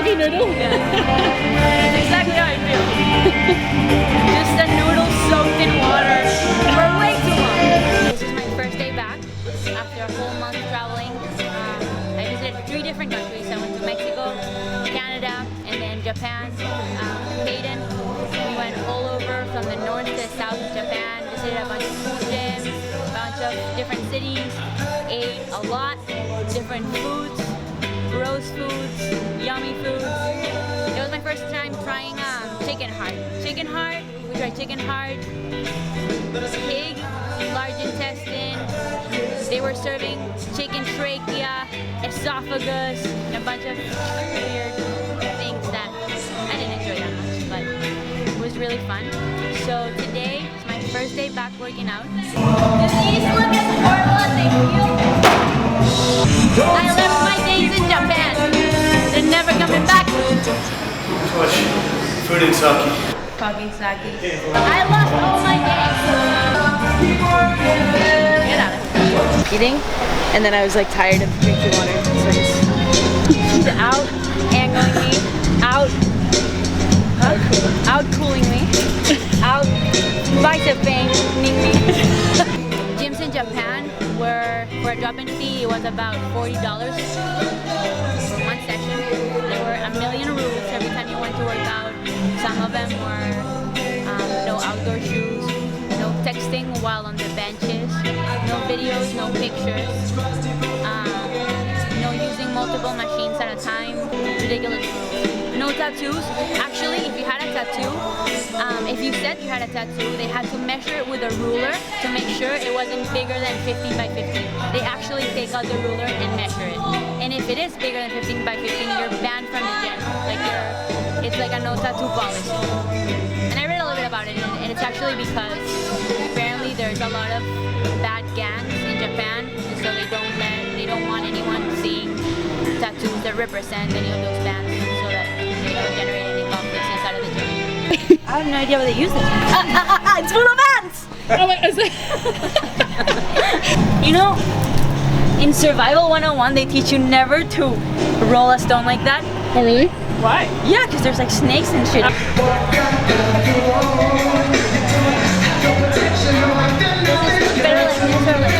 soggy noodle? Yeah. That's exactly how I feel. Just a noodle soaked in water for way too long. This is my first day back after a whole month traveling. I visited 3 different countries. I went to Mexico, Canada, and then Japan. Hayden. We went all over from the north to the south of Japan, visited a bunch of food gyms, a bunch of different cities, ate a lot, different foods, gross foods, yummy foods. It was my first time trying chicken heart. Chicken heart, we tried chicken heart, pig, large intestine. They were serving chicken trachea, esophagus, and a bunch of weird things that I didn't enjoy that much, but it was really fun. So today is my first day back working out. Do these look as horrible as they feel? I left my days in Japan. They're never coming back. Too much food and sake. I lost all my days. Get out of here. Eating, and then I was like tired of drinking water, so I just Out, angling me, out cooling me, out bicep paining me. Gyms in Japan were for a drop-in fee. It was about $40 one session. There were a million rules every time you went to work out. Some of them were no outdoor shoes, no texting while on the benches, no videos, no pictures, no using multiple machines at a time, ridiculous rules. No tattoos. Actually, if you had a tattoo, if you said you had a tattoo, they had to measure it with a ruler to make sure it wasn't bigger than 15 by 15. They actually take out the ruler and measure it. And if it is bigger than 15 by 15, you're banned from the gym. It's like a no tattoo policy. And I read a little bit about it, and it's actually because apparently there's a lot of bad gangs in Japan, and so they don't want anyone seeing tattoos that represent any of those bands, so that they don't generate any conflicts inside of the gym. I have no idea what they use this. It's full of ants! Oh my, is it? You know, in Survival 101, they teach you never to roll a stone like that. Oh really? Why? Yeah, because there's like snakes and shit. Better like this or like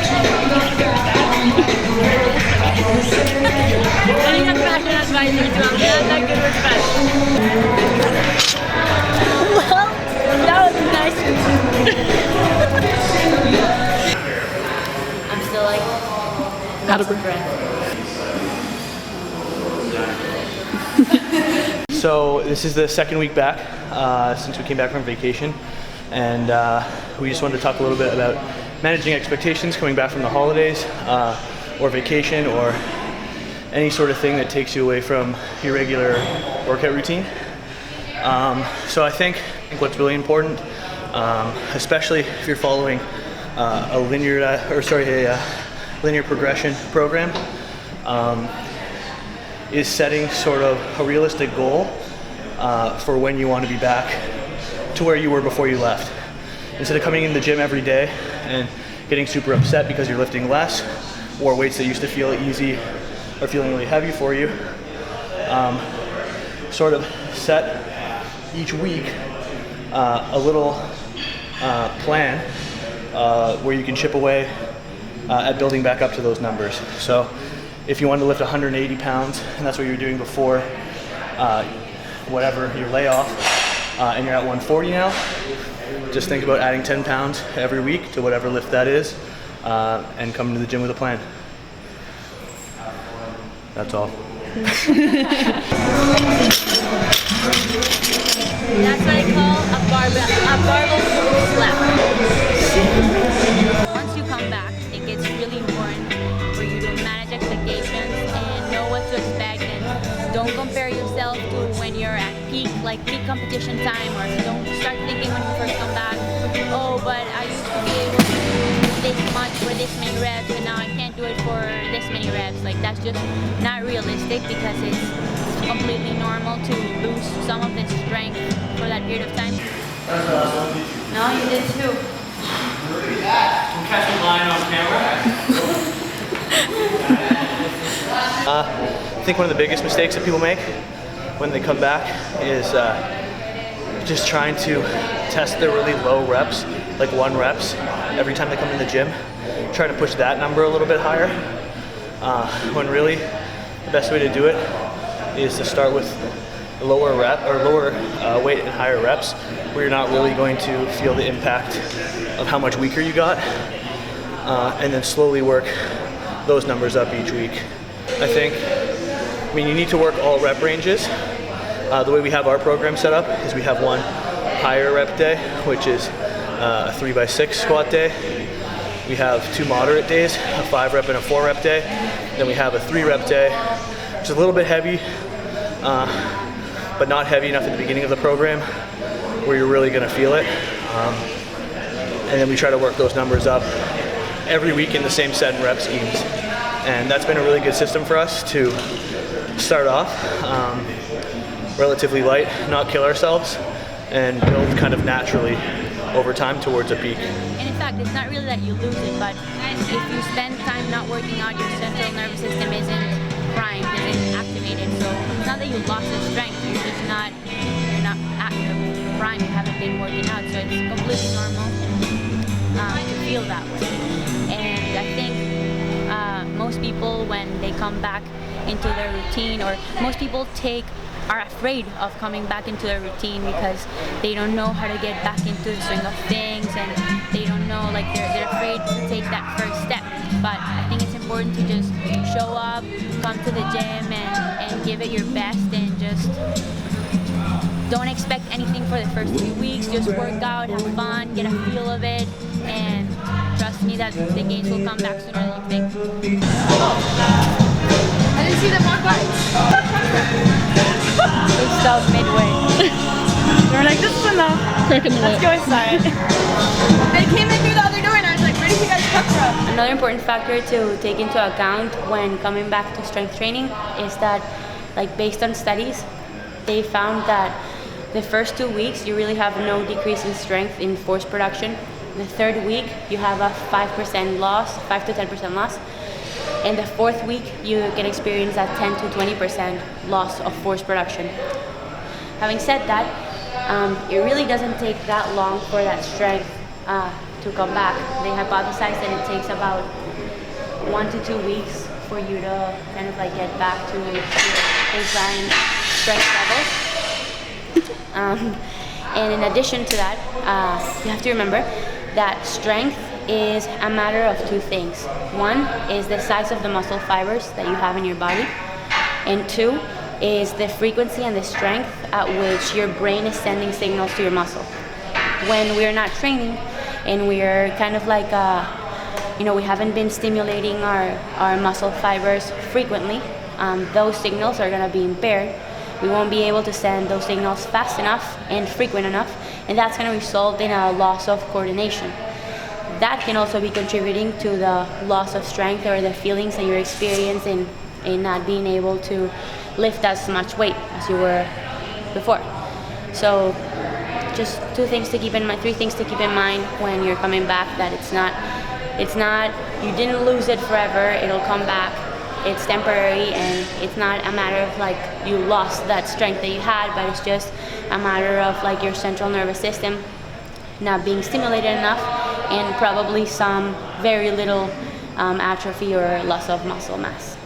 I need a fashion advisor too. I'm not that good with fashion. Well, that was nice. I'm still like Out of breath. So this is the second week back since we came back from vacation, and we just wanted to talk a little bit about managing expectations coming back from the holidays or vacation or any sort of thing that takes you away from your regular workout routine. So I think what's really important, especially if you're following a linear progression program, is setting sort of a realistic goal for when you want to be back to where you were before you left. Instead of coming in the gym every day and getting super upset because you're lifting less or weights that used to feel easy are feeling really heavy for you, sort of set each week a little plan where you can chip away at building back up to those numbers. So if you want to lift 180 pounds, and that's what you were doing before whatever your layoff, and you're at 140 now, just think about adding 10 pounds every week to whatever lift that is, and coming to the gym with a plan. That's all. That's what I call a barbell slap. Once you come back, it gets really important for you to manage expectations and know what to expect, and don't compare yourself to when you're at peak competition time, or don't start thinking when you first come back, oh, but I used to be able to do this much for this many reps, and now I can't do it for this many reps. Like, that's just not realistic, because it's completely normal to lose some of the strength for that period of time. No, you did too. Can catch a line on camera. I think one of the biggest mistakes that people make when they come back is just trying to test their really low reps, like 1 reps, every time they come in the gym. Try to push that number a little bit higher. When really the best way to do it is to start with lower weight and higher reps, where you're not really going to feel the impact of how much weaker you got, and then slowly work those numbers up each week. I mean, you need to work all rep ranges. The way we have our program set up is we have one higher rep day, which is a 3x6 squat day. We have 2 moderate days, a 5 rep and a 4 rep day. Then we have a 3 rep day, which is a little bit heavy, but not heavy enough at the beginning of the program where you're really gonna feel it. And then we try to work those numbers up every week in the same set and rep schemes. And that's been a really good system for us to start off relatively light, not kill ourselves, and build kind of naturally over time towards a peak. And in fact, it's not really that you lose it, but if you spend time not working out, your central nervous system isn't primed, isn't activated. So it's not that you lost the strength, you're not active, primed, you haven't been working out. So it's completely normal to feel that way. And I think most people, when they come back into their routine, or most people are afraid of coming back into their routine because they don't know how to get back into the swing of things, and they don't know, like they're afraid to take that first step. But I think it's important to just show up, come to the gym, and give it your best, and just don't expect anything for the first 3 weeks. Just work out, have fun, get a feel of it, and trust me that the gains will come back sooner than you think. I didn't see them walk by. They stopped midway. They were like, this is enough. Cracking the Let's whip. go inside. They came in through the other door and I was like, where did you guys come from? Another important factor to take into account when coming back to strength training is that, like, based on studies, they found that the first 2 weeks you really have no decrease in strength in force production. The 3rd week you have a 5% loss, 5 to 10% loss. In the 4th week, you can experience that 10 to 20% loss of force production. Having said that, it really doesn't take that long for that strength to come back. They hypothesize that it takes about 1 to 2 weeks for you to kind of like get back to your baseline strength levels. And in addition to that, you have to remember that strength is a matter of 2 things. 1 is the size of the muscle fibers that you have in your body, and 2 is the frequency and the strength at which your brain is sending signals to your muscle. When we're not training and we're kind of like, we haven't been stimulating our muscle fibers frequently, those signals are going to be impaired. We won't be able to send those signals fast enough and frequent enough, and that's going to result in a loss of coordination. That can also be contributing to the loss of strength, or the feelings that you're experiencing in not being able to lift as much weight as you were before. So just 3 things to keep in mind when you're coming back, that it's not, you didn't lose it forever, it'll come back. It's temporary, and it's not a matter of like you lost that strength that you had, but it's just a matter of like your central nervous system not being stimulated enough, and probably some very little atrophy or loss of muscle mass.